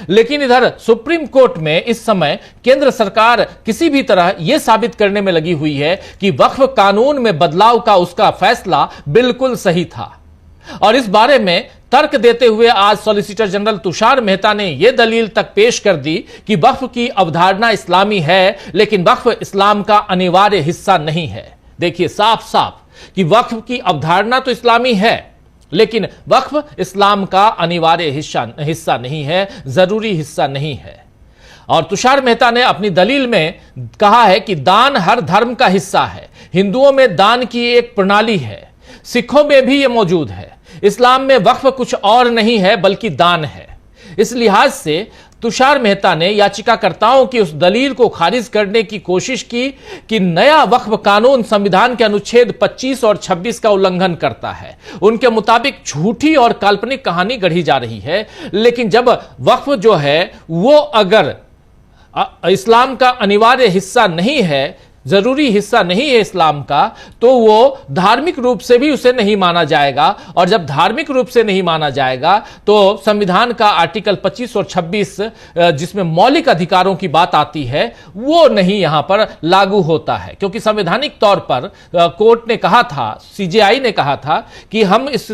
लेकिन इधर supreme court में इस समय केंद्र सरकार किसी भी तरह यह साबित करने में लगी हुई है कि वक्फ कानून में बदलाव का उसका फैसला बिल्कुल सही था। और इस बारे में तर्क देते हुए आज सॉलिसिटर जनरल तुषार मेहता ने यह दलील तक पेश कर दी कि वक्फ की अवधारणा इस्लामी है, लेकिन वक्फ इस्लाम का अनिवार्य हिस्सा नहीं है। देखिए साफ साफ कि वक्फ की अवधारणा तो इस्लामी है, लेकिन वक्फ इस्लाम का अनिवार्य हिस्सा नहीं है, जरूरी हिस्सा नहीं है। और तुषार मेहता ने अपनी दलील में कहा है कि दान हर धर्म का हिस्सा है। हिंदुओं में दान की एक प्रणाली है, सिखों में भी यह मौजूद है। इस्लाम में वक्फ कुछ और नहीं है बल्कि दान है। इस लिहाज से तुषार मेहता ने याचिकाकर्ताओं की उस दलील को खारिज करने की कोशिश की कि नया वक्फ कानून संविधान के अनुच्छेद 25 और 26 का उल्लंघन करता है। उनके मुताबिक झूठी और काल्पनिक कहानी गढ़ी जा रही है। लेकिन जब वक्फ जो है वो अगर इस्लाम का अनिवार्य हिस्सा नहीं है, जरूरी हिस्सा नहीं है इस्लाम का, तो वो धार्मिक रूप से भी उसे नहीं माना जाएगा। और जब धार्मिक रूप से नहीं माना जाएगा तो संविधान का आर्टिकल 25 और 26 जिसमें मौलिक अधिकारों की बात आती है वो नहीं यहां पर लागू होता है। क्योंकि संवैधानिक तौर पर कोर्ट ने कहा था, सीजेआई ने कहा था कि हम इस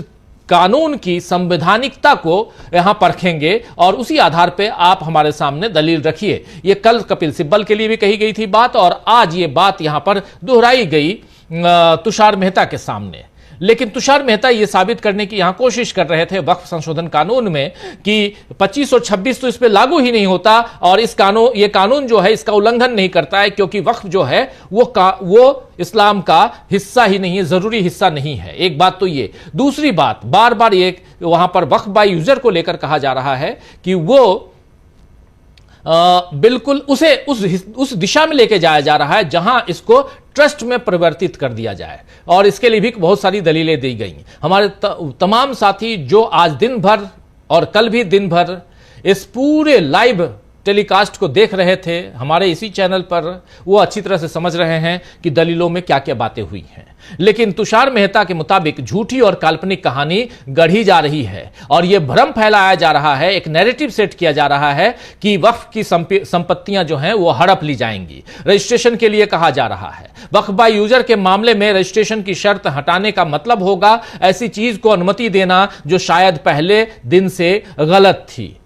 कानून की संवैधानिकता को यहां परखेंगे और उसी आधार पे आप हमारे सामने दलील रखिए। यह कल कपिल सिब्बल के लिए भी कही गई थी बात, और आज ये बात यहां पर दोहराई गई तुषार मेहता के सामने। लेकिन तुषार मेहता यह साबित करने की यहां कोशिश कर रहे थे वक्फ संशोधन कानून में कि 25 और 26 तो इस पे लागू ही नहीं होता, और ये कानून जो है इसका उल्लंघन नहीं करता है, क्योंकि वक्फ जो है वो इस्लाम का हिस्सा ही नहीं है, जरूरी हिस्सा नहीं है। एक बात तो ये। दूसरी बात, बार बार ये वहां पर वक्फ बाय यूजर को लेकर कहा जा रहा है कि वो बिल्कुल उसे उस दिशा में लेके जाया जा रहा है जहां इसको ट्रस्ट में परिवर्तित कर दिया जाए। और इसके लिए भी बहुत सारी दलीलें दी गई। हमारे तमाम साथी जो आज दिन भर और कल भी दिन भर इस पूरे लाइव टेलीकास्ट को देख रहे थे हमारे इसी चैनल पर, वो अच्छी तरह से समझ रहे हैं कि दलीलों में क्या क्या बातें हुई हैं। लेकिन तुषार मेहता के मुताबिक झूठी और काल्पनिक कहानी गढ़ी जा रही है और यह भ्रम फैलाया जा रहा है, एक नैरेटिव सेट किया जा रहा है कि वक्फ की संपत्तियां जो हैं वो हड़प ली जाएंगी। रजिस्ट्रेशन के लिए कहा जा रहा है। वक्फ बाय यूजर के मामले में रजिस्ट्रेशन की शर्त हटाने का मतलब होगा ऐसी चीज को अनुमति देना जो शायद पहले दिन से गलत थी।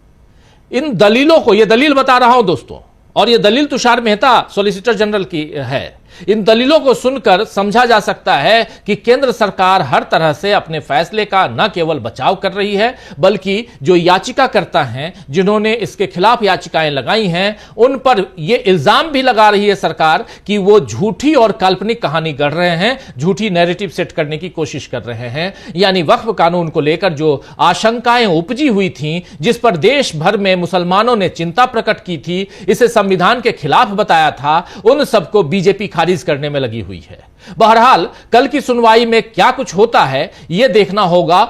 इन दलीलों को, यह दलील बता रहा हूं दोस्तों, और यह दलील तुषार मेहता सॉलिसिटर जनरल की है। इन दलीलों को सुनकर समझा जा सकता है कि केंद्र सरकार हर तरह से अपने फैसले का न केवल बचाव कर रही है, बल्कि जो याचिकाकर्ता हैं जिन्होंने इसके खिलाफ याचिकाएं लगाई हैं उन पर यह इल्जाम भी लगा रही है सरकार कि वो झूठी और काल्पनिक कहानी गढ़ रहे हैं, झूठी नैरेटिव सेट करने की कोशिश कर रहे हैं। यानी वक्फ कानून को लेकर जो आशंकाएं उपजी हुई थी, जिस पर देश भर में मुसलमानों ने चिंता प्रकट की थी, इसे संविधान के खिलाफ बताया था, उन सबको बीजेपी खारिज करने में लगी हुई है। बहरहाल कल की सुनवाई में क्या कुछ होता है यह देखना होगा।